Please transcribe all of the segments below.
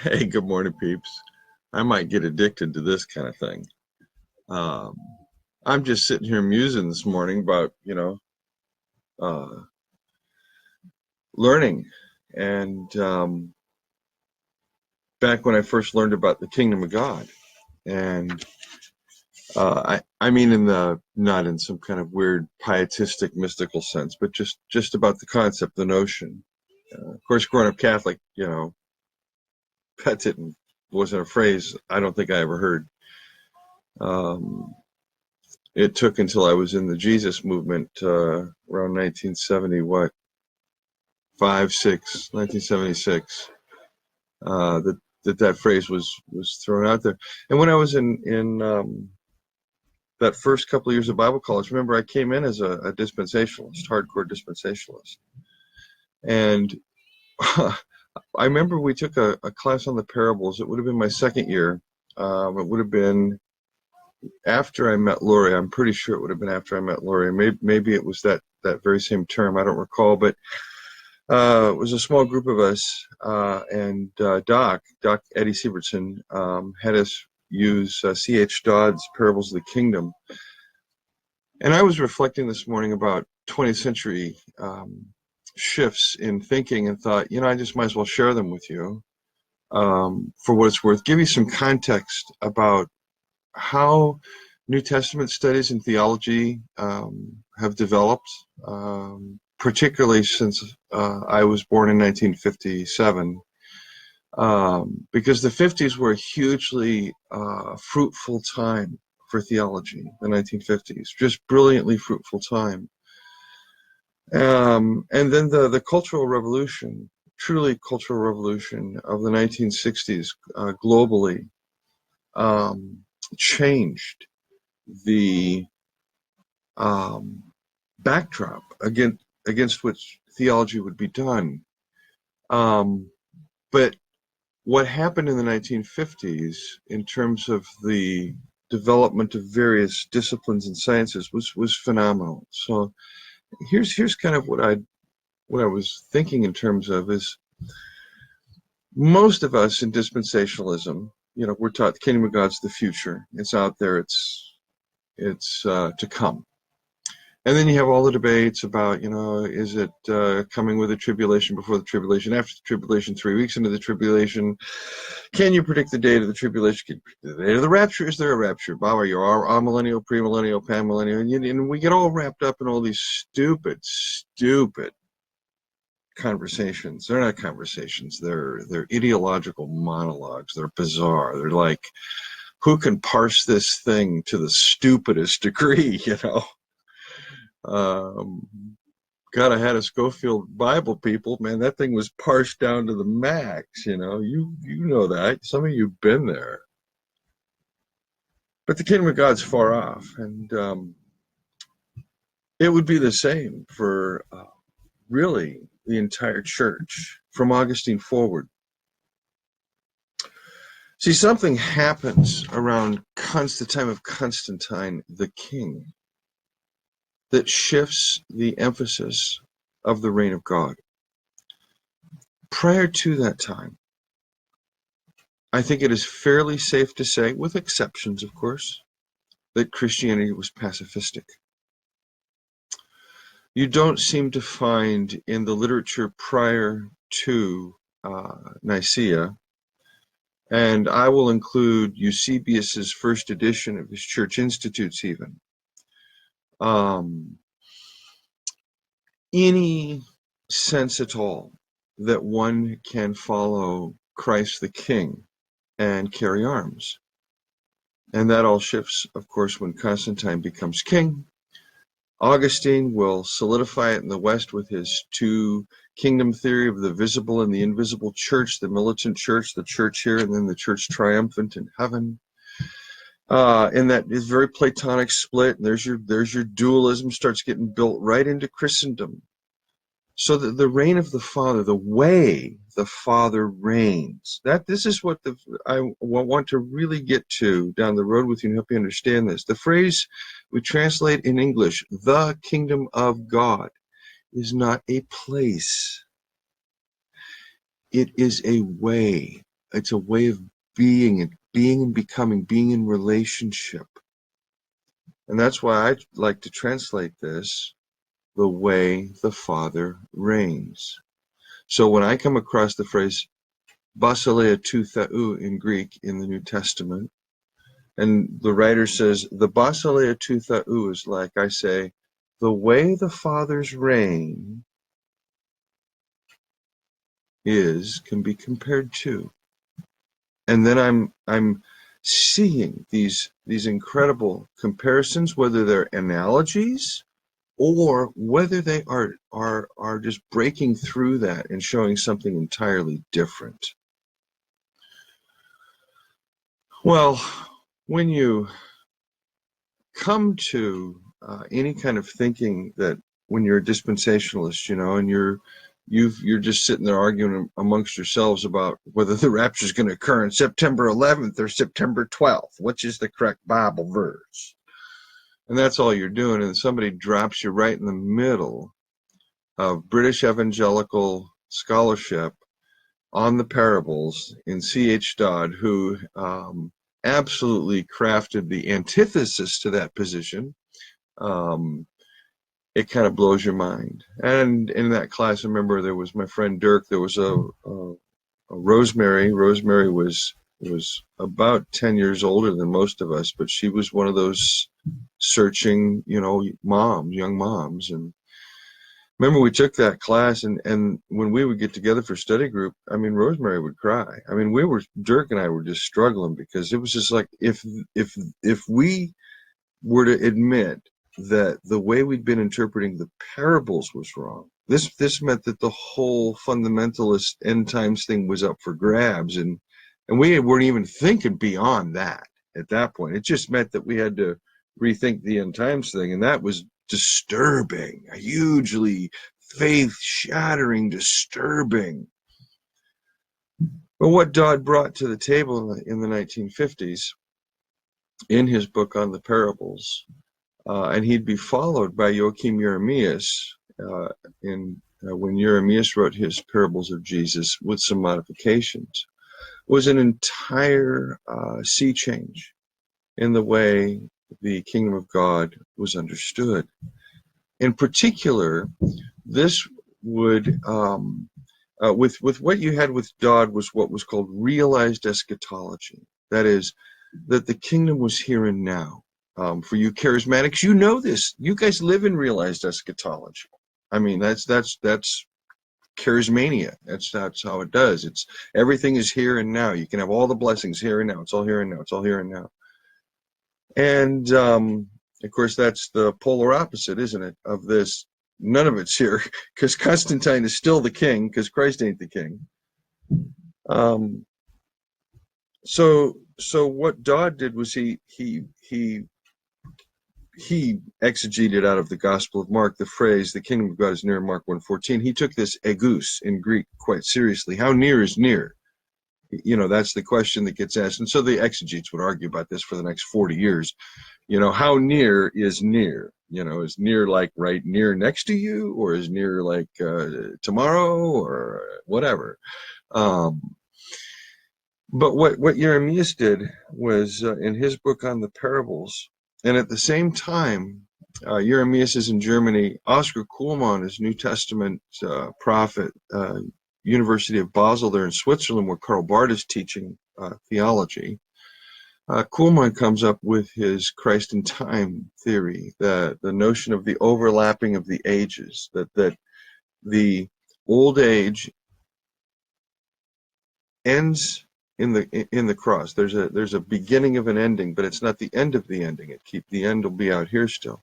Hey, good morning, peeps. I might get addicted to this kind of thing. Um, I'm just sitting here musing this morning about, uh, learning. And back when I first learned about the kingdom of God, and I mean, not in some kind of weird pietistic mystical sense, but just about the concept, the notion. Of course, growing up Catholic, that didn't wasn't a phrase I don't think I ever heard. Um, it took until I was in the Jesus movement around 1970, five, six, 1976, that phrase was thrown out there. And when I was in that first couple of years of Bible college, remember I came in as a dispensationalist, hardcore dispensationalist, and I remember we took a class on the parables. It would have been my second year. It would have been after I met Lori. I'm pretty sure it would have been after I met Lori. Maybe it was that very same term. I don't recall, but it was a small group of us, and Doc Eddie Sievertson, had us use C.H. Dodd's Parables of the Kingdom. And I was reflecting this morning about 20th century shifts in thinking and thought, I just might as well share them with you for what it's worth. Give you some context about how New Testament studies and theology have developed, particularly since I was born in 1957, because the 50s were a hugely fruitful time for theology, the 1950s, just brilliantly fruitful time. And then the Cultural Revolution, truly Cultural Revolution of the 1960s globally, changed the backdrop against which theology would be done. But what happened in the 1950s in terms of the development of various disciplines and sciences was phenomenal. So here's kind of what I was thinking in terms of is most of us in dispensationalism, we're taught the kingdom of God's the future. It's out there. It's to come. And then you have all the debates about, is it coming with a tribulation, before the tribulation, after the tribulation, 3 weeks into the tribulation? Can you predict the date of the tribulation? Can you predict the date of the rapture? Is there a rapture? Are you amillennial, premillennial, panmillennial? And we get all wrapped up in all these stupid conversations. They're not conversations. They're ideological monologues. They're bizarre. They're like, who can parse this thing to the stupidest degree, God, I had a Schofield Bible, people. Man, that thing was parsed down to the max. You know that. Some of you've been there. But the kingdom of God's far off, and it would be the same for really the entire church from Augustine forward. See, something happens around the time of Constantine the king that shifts the emphasis of the reign of God. Prior to that time, I think it is fairly safe to say, with exceptions, of course, that Christianity was pacifistic. You don't seem to find in the literature prior to Nicaea, and I will include Eusebius's first edition of his Church Institutes even, any sense at all that one can follow Christ the King and carry arms. And that all shifts, of course, when Constantine becomes king. Augustine will solidify it in the West with his two-kingdom theory of the visible and the invisible church, the militant church, the church here, and then the church triumphant in heaven. And that is very Platonic split. And there's your dualism starts getting built right into Christendom. So that the reign of the Father, the way the Father reigns, this is what I want to really get to down the road with you and help you understand this. The phrase we translate in English, the kingdom of God, is not a place. It is a way. it's a way of being and becoming, being in relationship. And that's why I like to translate this the way the Father reigns. So when I come across the phrase basileia tou theou in Greek in the New Testament, and the writer says the basileia tou theou is like I say, the way the Father's reign can be compared to. And then I'm seeing these incredible comparisons, whether they're analogies or whether they are just breaking through that and showing something entirely different. Well, when you come to any kind of thinking that when you're a dispensationalist, and you're just sitting there arguing amongst yourselves about whether the rapture is going to occur on September 11th or September 12th, which is the correct Bible verse. And that's all you're doing, and somebody drops you right in the middle of British evangelical scholarship on the parables in C.H. Dodd, who absolutely crafted the antithesis to that position. It kind of blows your mind. And in that class, I remember there was my friend Dirk. There was a Rosemary. Rosemary was about 10 years older than most of us, but she was one of those searching, young moms. And remember, we took that class, and when we would get together for study group, I mean, Rosemary would cry. I mean, Dirk and I were just struggling because it was just like if we were to admit that the way we'd been interpreting the parables was wrong, this meant that the whole fundamentalist end times thing was up for grabs, and we weren't even thinking beyond that at that point. It just meant that we had to rethink the end times thing, and that was disturbing, hugely faith-shattering, disturbing. But what Dodd brought to the table in the 1950s in his book on the parables, and he'd be followed by Joachim Jeremias when Jeremias wrote his Parables of Jesus with some modifications, was an entire sea change in the way the kingdom of God was understood. In particular, this would, with what you had with Dodd, was what was called realized eschatology. That is, that the kingdom was here and now. For you charismatics, you know this. You guys live in realized eschatology. I mean, that's charismania. That's how it does. It's everything is here and now. You can have all the blessings here and now. It's all here and now. It's all here and now. And of course, that's the polar opposite, isn't it, of this? None of it's here, because Constantine is still the king, because Christ ain't the king. So what Dodd did was he exegeted out of the Gospel of Mark the phrase, the kingdom of God is near, Mark 1:14. He took this egus in Greek quite seriously. How near is near? That's the question that gets asked. And so the exegetes would argue about this for the next 40 years. How near is near? Is near like right near next to you, or is near like tomorrow, or whatever? But what Jeremias did was in his book on the parables, and at the same time, Jeremias is in Germany. Oscar Kuhlmann is New Testament prophet, University of Basel there in Switzerland, where Karl Barth is teaching theology. Kuhlmann comes up with his Christ in time theory, the notion of the overlapping of the ages, that the old age ends in the cross. There's a beginning of an ending, but it's not the end of the ending. The end will be out here still.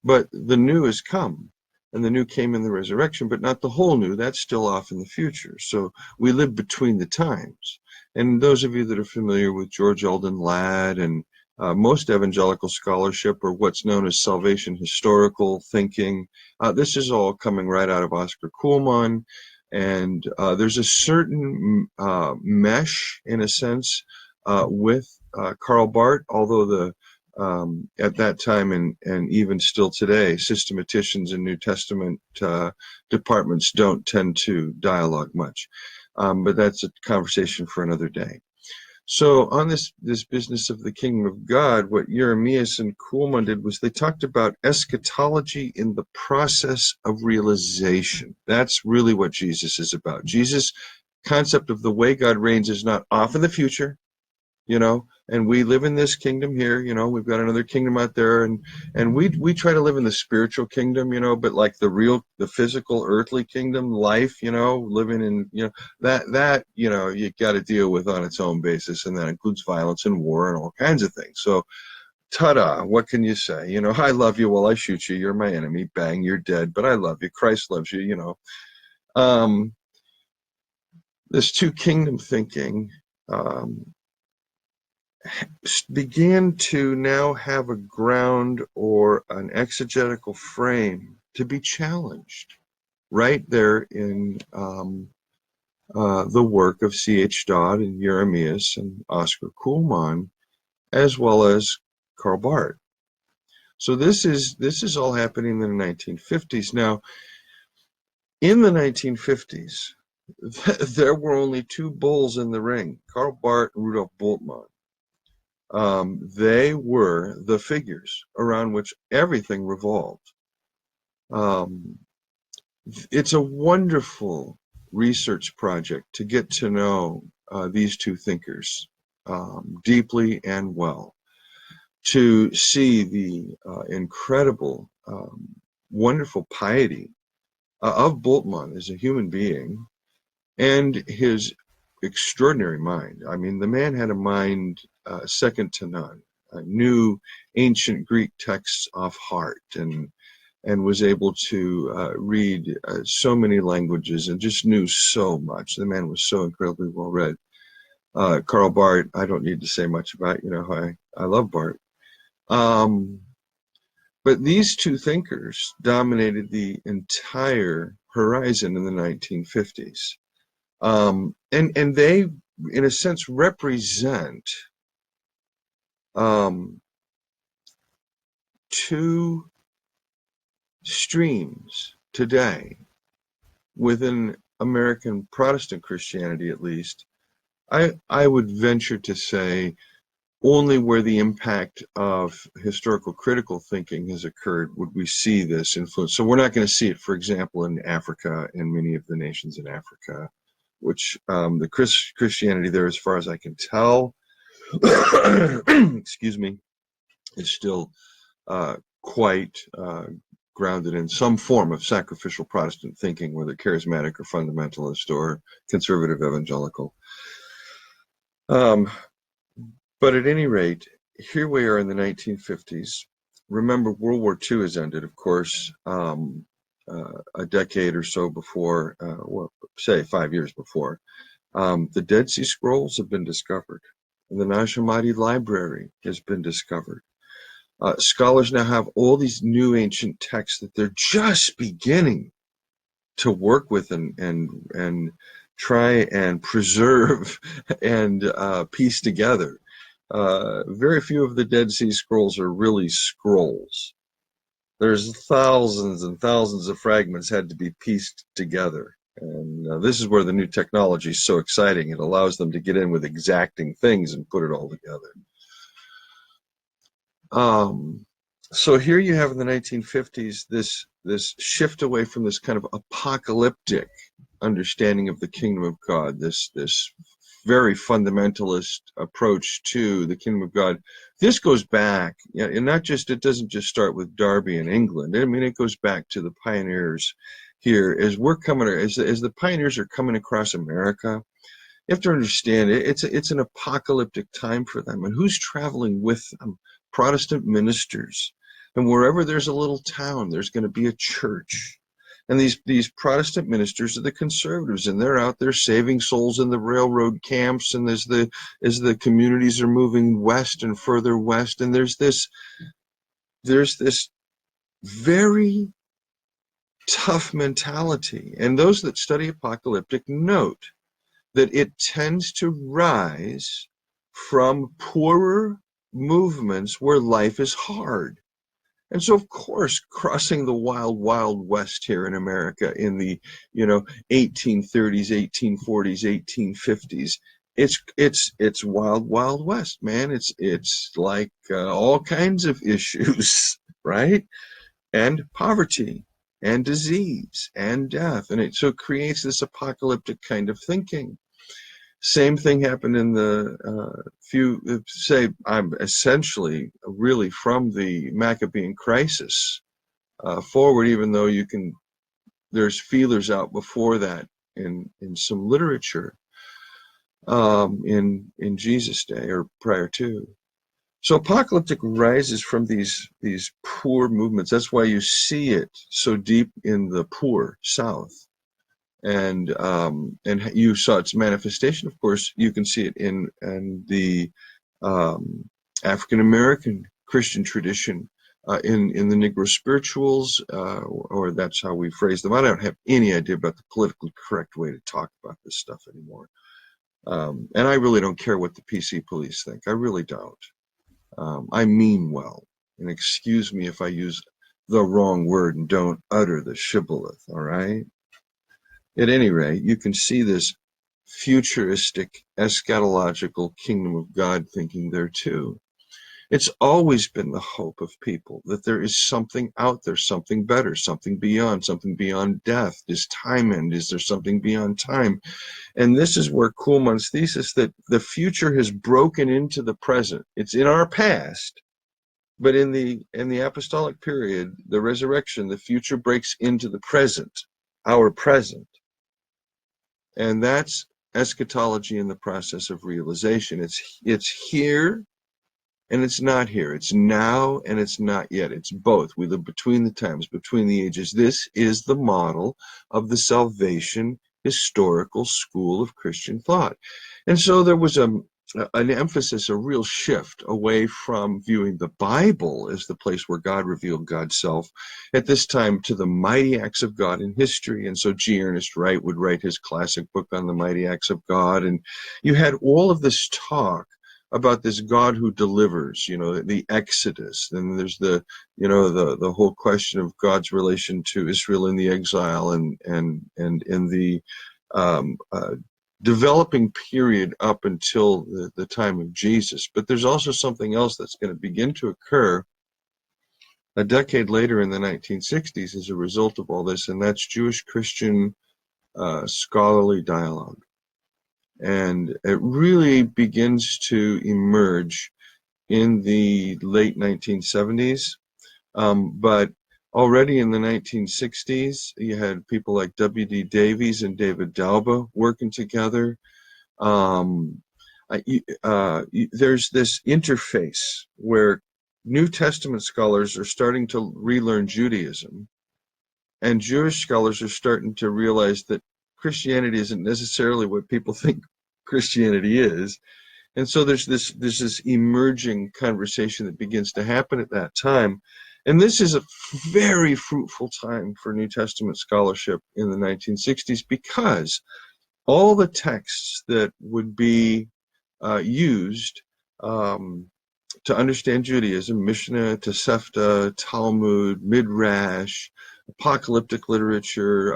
But the new has come, and the new came in the resurrection, but not the whole new. That's still off in the future. So we live between the times. And those of you that are familiar with George Eldon Ladd and most evangelical scholarship, or what's known as salvation historical thinking, this is all coming right out of Oscar Kuhlmann. And there's a certain mesh, in a sense, with Karl Barth, although at that time and even still today, systematicians in New Testament departments don't tend to dialogue much. But that's a conversation for another day. So on this business of the kingdom of God, what Jeremias and Kuhlman did was they talked about eschatology in the process of realization. That's really what Jesus is about. Jesus' concept of the way God reigns is not off in the future, and we live in this kingdom here, we've got another kingdom out there, and we try to live in the spiritual kingdom, but like the physical earthly kingdom life, living in, that you got to deal with on its own basis, and that includes violence and war and all kinds of things. So ta-da, what can you say? I love you, well, I shoot you, you're my enemy, bang, you're dead, but I love you, Christ loves you. This two kingdom thinking began to now have a ground or an exegetical frame to be challenged right there in the work of C.H. Dodd and Jeremias and Oscar Kuhlman, as well as Karl Barth. So this is all happening in the 1950s. Now, in the 1950s, there were only two bulls in the ring, Karl Barth and Rudolf Bultmann. They were the figures around which everything revolved. It's a wonderful research project to get to know these two thinkers deeply and well, to see the incredible, wonderful piety of Bultmann as a human being and his extraordinary mind. I mean, the man had a mind second to none. Knew ancient Greek texts off heart and was able to read so many languages and just knew so much. The man was so incredibly well read. Karl Barth, I don't need to say much about. I love Barth. But these two thinkers dominated the entire horizon in the 1950s. And they, in a sense, represent two streams today within American Protestant Christianity, at least. I would venture to say only where the impact of historical critical thinking has occurred would we see this influence. So we're not going to see it, for example, in Africa and many of the nations in Africa, which the Christianity there, as far as I can tell, excuse me, is still quite grounded in some form of sacrificial Protestant thinking, whether charismatic or fundamentalist or conservative evangelical. But at any rate, here we are in the 1950s. Remember, World War II has ended, of course, a decade or so before, well, say 5 years before. The Dead Sea Scrolls have been discovered. The Nag Hammadi Library has been discovered. Scholars now have all these new ancient texts that they're just beginning to work with and try and preserve and piece together. Very few of the Dead Sea Scrolls are really scrolls. There's thousands and thousands of fragments had to be pieced together. And this is where the new technology is so exciting. It allows them to get in with exacting things and put it all together. So here you have in the 1950s this shift away from this kind of apocalyptic understanding of the kingdom of God, this very fundamentalist approach to the kingdom of God. This goes back, and it doesn't just start with Darby in England. I mean, it goes back to the pioneers here as the pioneers are coming across America. You have to understand it's an apocalyptic time for them, and who's traveling with them? Protestant ministers, and wherever there's a little town, there's going to be a church. And these Protestant ministers are the conservatives, and they're out there saving souls in the railroad camps, and as the communities are moving west and further west, and there's this very tough mentality. And those that study apocalyptic note that it tends to rise from poorer movements where life is hard. And so, of course, crossing the wild, wild west here in America in the, 1830s, 1840s, 1850s, it's wild, wild west, man. It's like all kinds of issues, right? And poverty and disease and death, and it creates this apocalyptic kind of thinking. Same thing happened in the I'm essentially really from the Maccabean crisis forward, even though there's feelers out before that in some literature in Jesus' day or prior to. So apocalyptic rises from these poor movements. That's why you see it so deep in the poor South. And you saw its manifestation. Of course, you can see it in the African American Christian tradition, in the Negro spirituals, or that's how we phrase them. I don't have any idea about the politically correct way to talk about this stuff anymore, and I really don't care what the PC police think. I really don't. I mean well, and excuse me if I use the wrong word and don't utter the shibboleth. All right. At any rate, you can see this futuristic, eschatological kingdom of God thinking there too. It's always been the hope of people that there is something out there, something better, something beyond death. Does time end? Is there something beyond time? And this is where Kuhlman's thesis that the future has broken into the present. It's in our past, but in the apostolic period, the resurrection, the future breaks into the present, our present. And that's eschatology in the process of realization. It's here and it's not here. It's now and it's not yet. It's both. We live between the times, between the ages. This is the model of the salvation historical school of Christian thought. And so there was an emphasis, a real shift away from viewing the Bible as the place where God revealed God's self at this time to the mighty acts of God in history. And so G. Ernest Wright would write his classic book on the mighty acts of God. And you had all of this talk about this God who delivers, the Exodus. Then there's the whole question of God's relation to Israel in the exile and in the developing period up until the time of Jesus. But there's also something else that's going to begin to occur a decade later in the 1960s as a result of all this, and that's Jewish-Christian scholarly dialogue. And it really begins to emerge in the late 1970s. But already in the 1960s, you had people like W.D. Davies and David Dauba working together. There's this interface where New Testament scholars are starting to relearn Judaism, and Jewish scholars are starting to realize that Christianity isn't necessarily what people think Christianity is. And so there's this emerging conversation that begins to happen at that time. And this is a very fruitful time for New Testament scholarship in the 1960s, because all the texts that would be used to understand Judaism, Mishnah, Tosefta, Talmud, Midrash, apocalyptic literature,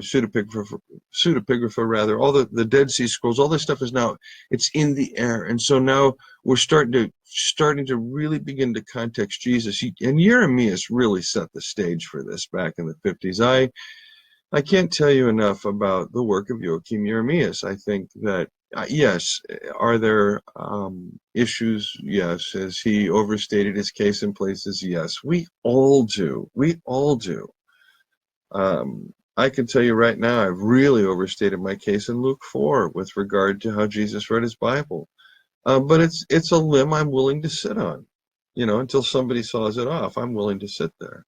pseudepigrapha rather, all the Dead Sea Scrolls, all this stuff is now, it's in the air. And so now we're starting to really begin to context Jesus. And Jeremias really set the stage for this back in the 50s. I can't tell you enough about the work of Joachim Jeremias. I think that, yes, are there issues? Yes. Has he overstated his case in places? Yes. We all do. We all do. I can tell you right now, I've really overstated my case in Luke 4 with regard to how Jesus read his Bible. But it's a limb I'm willing to sit on. Until somebody saws it off, I'm willing to sit there.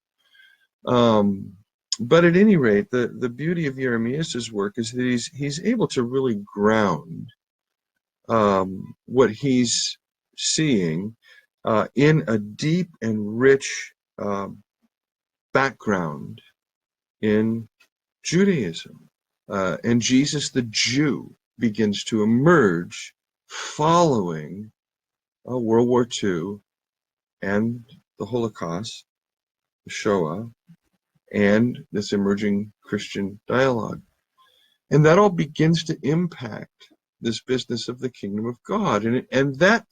But at any rate, the beauty of Jeremias' work is that he's able to really ground what he's seeing in a deep and rich background in Judaism. And Jesus the Jew begins to emerge following World War II and the Holocaust the Shoah, and this emerging Christian dialogue. And that all begins to impact this business of the kingdom of God. And that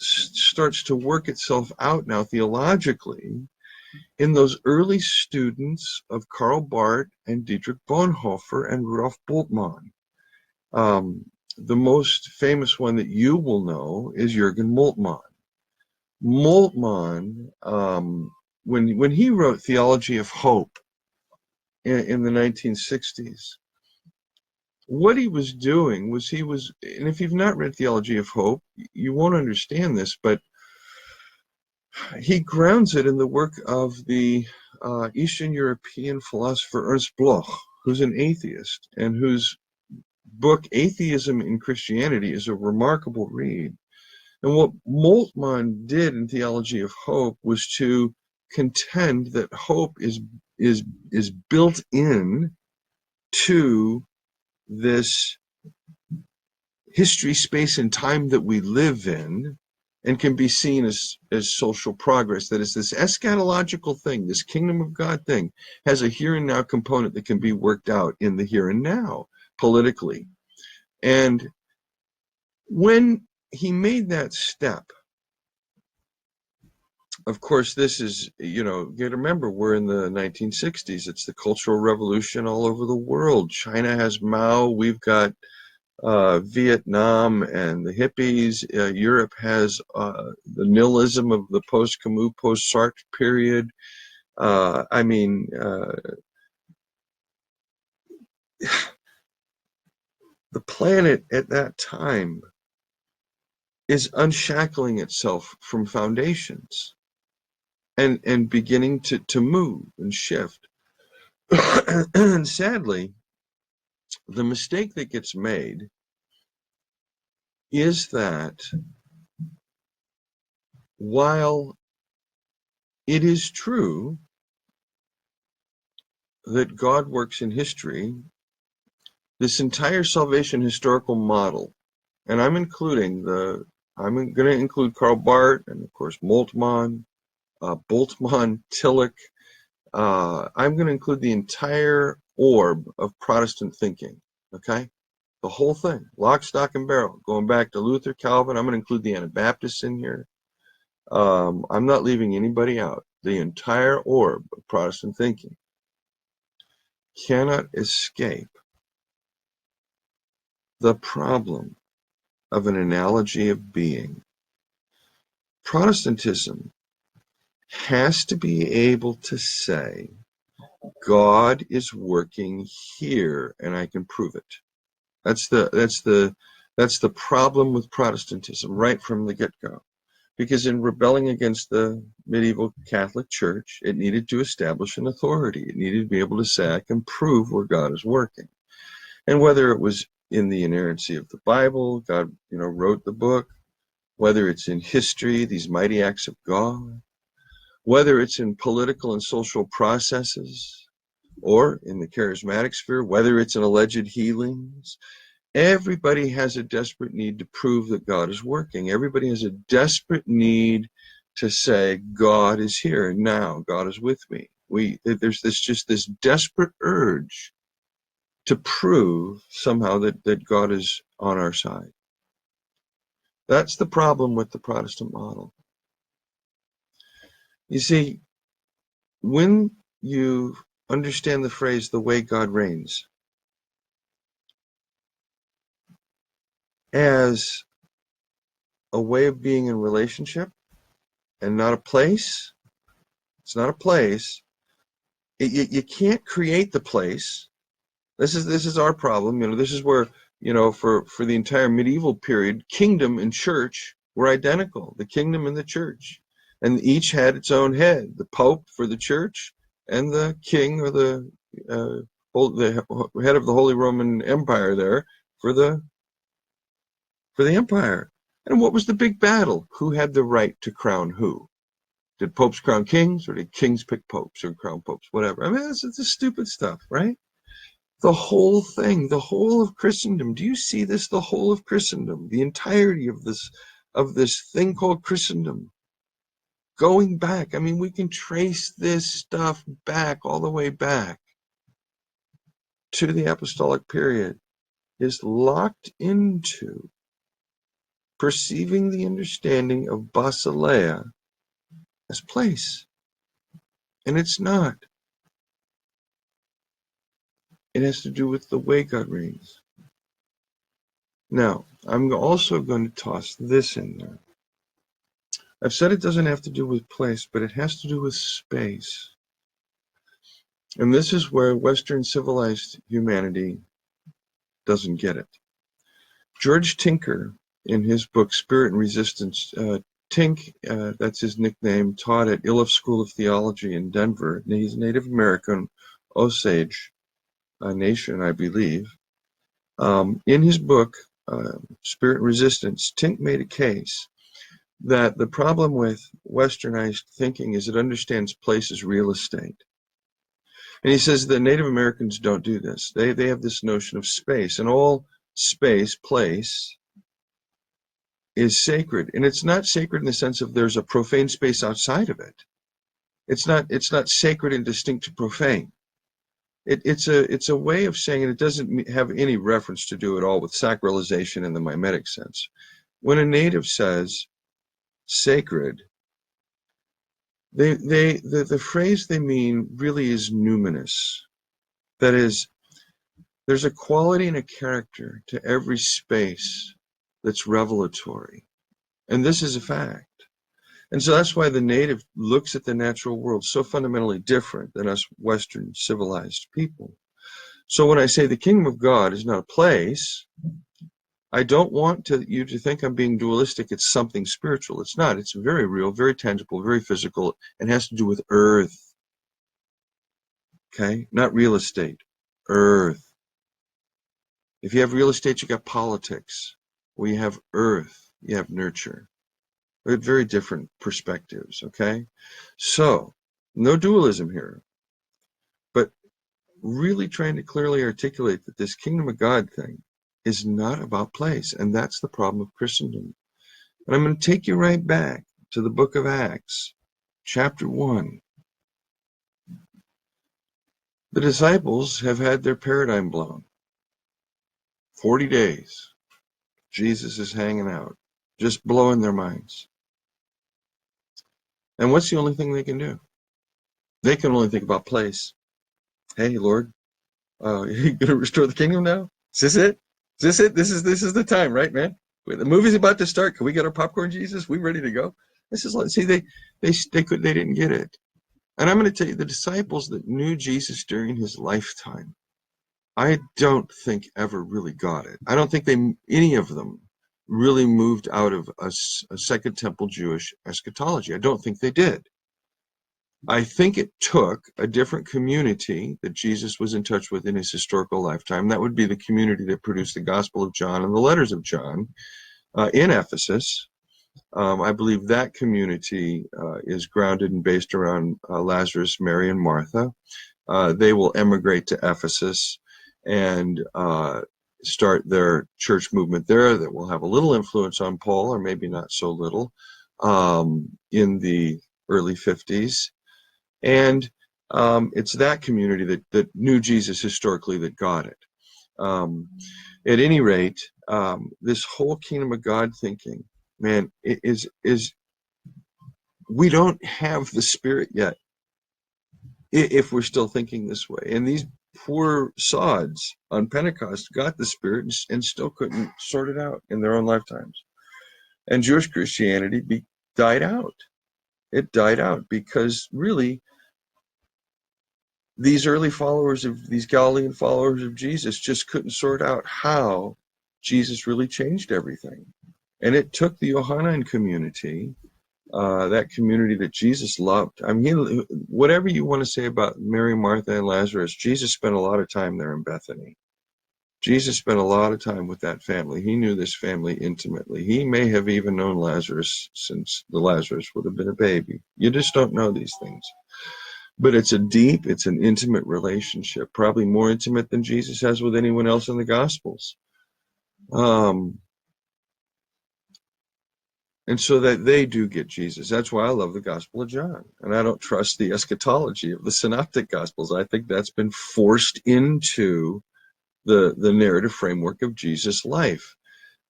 starts to work itself out now theologically in those early students of Karl Barth and Dietrich Bonhoeffer and Rudolf Bultmann. The most famous one that you will know is Jürgen Moltmann. Moltmann, when he wrote Theology of Hope in the 1960s, what he was doing was and if you've not read Theology of Hope, you won't understand this, but he grounds it in the work of the Eastern European philosopher Ernst Bloch, who's an atheist and whose book Atheism in Christianity is a remarkable read. And what Moltmann did in Theology of Hope was to contend that hope is built in to this history, space, and time that we live in, and can be seen as social progress. That is, this eschatological thing, this kingdom of God thing, has a here and now component that can be worked out in the here and now politically. And when he made that step, of course, this is, you got to remember, we're in the 1960s. It's the Cultural Revolution all over the world. China has Mao. We've got Vietnam and the hippies. Europe has the nihilism of the post-Camus, post-Sartre period. The planet at that time is unshackling itself from foundations and beginning to move and shift. And sadly, the mistake that gets made is that while it is true that God works in history, this entire salvation historical model, and I'm going to include Karl Barth and of course Moltmann, Bultmann, Tillich. I'm going to include the entire orb of Protestant thinking. Okay, the whole thing, lock, stock, and barrel, going back to Luther, Calvin. I'm going to include the Anabaptists in here. I'm not leaving anybody out. The entire orb of Protestant thinking cannot escape the problem of an analogy of being. Protestantism has to be able to say, God is working here and I can prove it. That's the problem with Protestantism right from the get-go. Because in rebelling against the medieval Catholic Church, it needed to establish an authority. It needed to be able to say, I can prove where God is working. And whether it was in the inerrancy of the Bible, God, wrote the book, whether it's in history, these mighty acts of God, whether it's in political and social processes, or in the charismatic sphere, whether it's in alleged healings, everybody has a desperate need to prove that God is working. Everybody has a desperate need to say, God is here now. God is with me. There's this desperate urge to prove somehow that God is on our side. That's the problem with the Protestant model. You see, when you understand the phrase, the way God reigns, as a way of being in relationship and not a place, it's not a place. You can't create the place. This is our problem. This is where, for the entire medieval period, kingdom and church were identical, the kingdom and the church. And each had its own head, the Pope for the church and the king or the head of the Holy Roman Empire there for the empire. And what was the big battle? Who had the right to crown who? Did popes crown kings, or did kings pick popes or crown popes? Whatever. I mean, it's the stupid stuff, right? The whole thing, the whole of Christendom. Do you see this? The whole of Christendom, the entirety of this thing called Christendom, going back. I mean, we can trace this stuff back, all the way back to the apostolic period, is locked into perceiving the understanding of basileia as place. And it's not. It has to do with the way God reigns. Now, I'm also going to toss this in there. I've said it doesn't have to do with place, but it has to do with space. And this is where Western civilized humanity doesn't get it. George Tinker, in his book Spirit and Resistance, Tink, that's his nickname, taught at Iliff School of Theology in Denver. He's a Native American, Osage Nation, I believe. In his book, Spirit and Resistance, Tink made a case that the problem with Westernized thinking is it understands place as real estate. And he says the Native Americans don't do this. They have this notion of space, and all space, place, is sacred. And it's not sacred in the sense of there's a profane space outside of it. It's not sacred and distinct to profane. It's a way of saying it doesn't have any reference to do at all with sacralization in the mimetic sense. When a native says sacred, the phrase they mean really is numinous. That is, there's a quality and a character to every space that's revelatory. And this is a fact. And so that's why the native looks at the natural world so fundamentally different than us Western civilized people. So when I say the kingdom of God is not a place, I don't want you to think I'm being dualistic. It's something spiritual. It's not. It's very real, very tangible, very physical, and has to do with earth. Okay? Not real estate. Earth. If you have real estate, you got politics. Where you have earth, you have nurture. They're very different perspectives, okay? So, no dualism here, but really trying to clearly articulate that this kingdom of God thing is not about place, and that's the problem of Christendom. And I'm going to take you right back to the book of Acts, chapter 1. The disciples have had their paradigm blown. 40 days. Jesus is hanging out, just blowing their minds. And what's the only thing they can do? They can only think about place. Hey, Lord, are you going to restore the kingdom now? Is this it? Is this it? This is the time, right, man? The movie's about to start. Can we get our popcorn, Jesus? We ready to go? This is like, see, they didn't get it. And I'm going to tell you, the disciples that knew Jesus during his lifetime, I don't think ever really got it. I don't think any of them really moved out of a Second Temple Jewish eschatology. I don't think they did. I think it took a different community that Jesus was in touch with in his historical lifetime. That would be the community that produced the Gospel of John and the letters of John in Ephesus. I believe that community is grounded and based around Lazarus, Mary, and Martha. They will emigrate to Ephesus and start their church movement there that will have a little influence on Paul, or maybe not so little, in the early 50s. And it's that community that knew Jesus historically that got it. At any rate, this whole kingdom of God thinking, man, is we don't have the Spirit yet if we're still thinking this way. And these poor sods on Pentecost got the Spirit and still couldn't sort it out in their own lifetimes. And Jewish Christianity died out. It died out because really these early followers of these Galilean followers of Jesus just couldn't sort out how Jesus really changed everything. And it took the Johannine community, that community that Jesus loved. I mean, whatever you want to say about Mary, Martha, and Lazarus, Jesus spent a lot of time there in Bethany. Jesus spent a lot of time with that family. He knew this family intimately. He may have even known Lazarus since the Lazarus would have been a baby. You just don't know these things. But it's an intimate relationship, probably more intimate than Jesus has with anyone else in the Gospels. and so that they do get Jesus. That's why I love the Gospel of John, and I don't trust the eschatology of the Synoptic Gospels. I think that's been forced into the narrative framework of Jesus' life.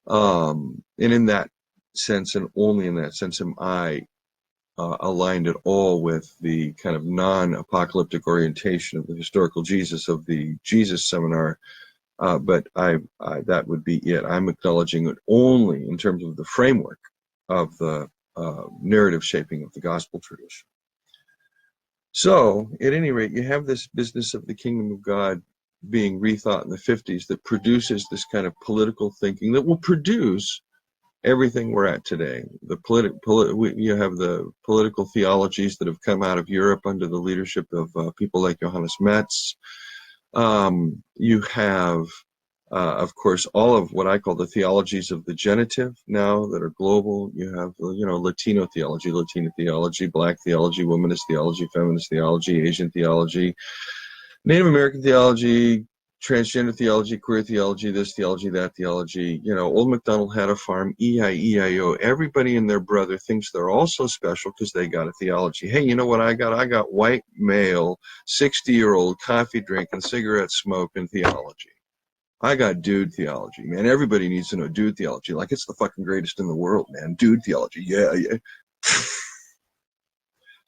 And in that sense, and only in that sense, am I aligned at all with the kind of non-apocalyptic orientation of the historical Jesus of the Jesus Seminar. But that would be it. I'm acknowledging it only in terms of the framework of the narrative shaping of the gospel tradition. So, at any rate, you have this business of the kingdom of God being rethought in the 50s that produces this kind of political thinking that will produce everything we're at today. You have the political theologies that have come out of Europe under the leadership of people like Johannes Metz. You have, of course, all of what I call the theologies of the genitive now that are global. You have, Latino theology, Black theology, womanist theology, feminist theology, Asian theology, Native American theology, transgender theology, queer theology, this theology, that theology. Old MacDonald had a farm, E-I-E-I-O. Everybody and their brother thinks they're all so special because they got a theology. Hey, you know what I got? I got white male, 60-year-old, coffee drinking, cigarette smoking theology. I got dude theology, man. Everybody needs to know dude theology. Like it's the fucking greatest in the world, man. Dude theology. Yeah.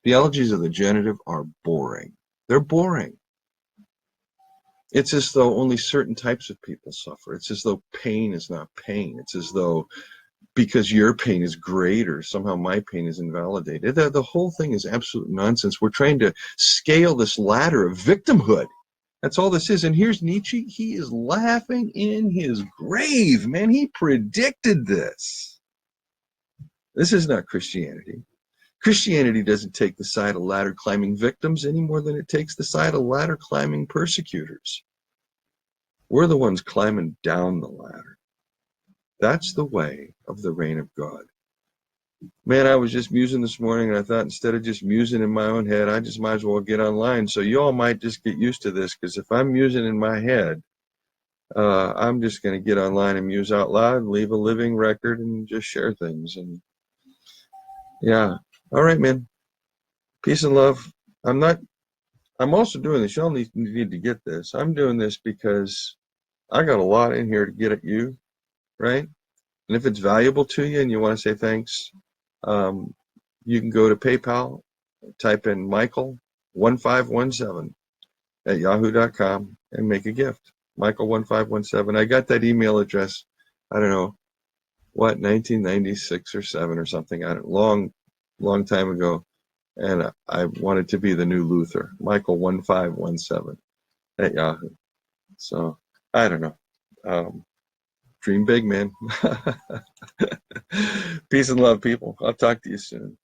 Theologies of the genitive are boring. They're boring. It's as though only certain types of people suffer. It's as though pain is not pain. It's as though because your pain is greater, somehow my pain is invalidated. The whole thing is absolute nonsense. We're trying to scale this ladder of victimhood. That's all this is. And here's Nietzsche. He is laughing in his grave, man. He predicted this. This is not Christianity. Christianity doesn't take the side of ladder climbing victims any more than it takes the side of ladder climbing persecutors. We're the ones climbing down the ladder. That's the way of the reign of God. Man, I was just musing this morning, and I thought instead of just musing in my own head, I just might as well get online. So you all might just get used to this, because if I'm musing in my head, I'm just going to get online and muse out loud, leave a living record, and just share things. And yeah, all right, man. Peace and love. I'm also doing this. Y'all need to get this. I'm doing this because I got a lot in here to get at you, right? And if it's valuable to you and you want to say thanks, you can go to PayPal, type in Michael1517 at yahoo.com and make a gift. Michael1517. I got that email address, I don't know, 1996 or 7 or something. Long time ago. And I wanted to be the new Luther, Michael1517 at Yahoo. So I don't know. Dream big, man. Peace and love, people. I'll talk to you soon.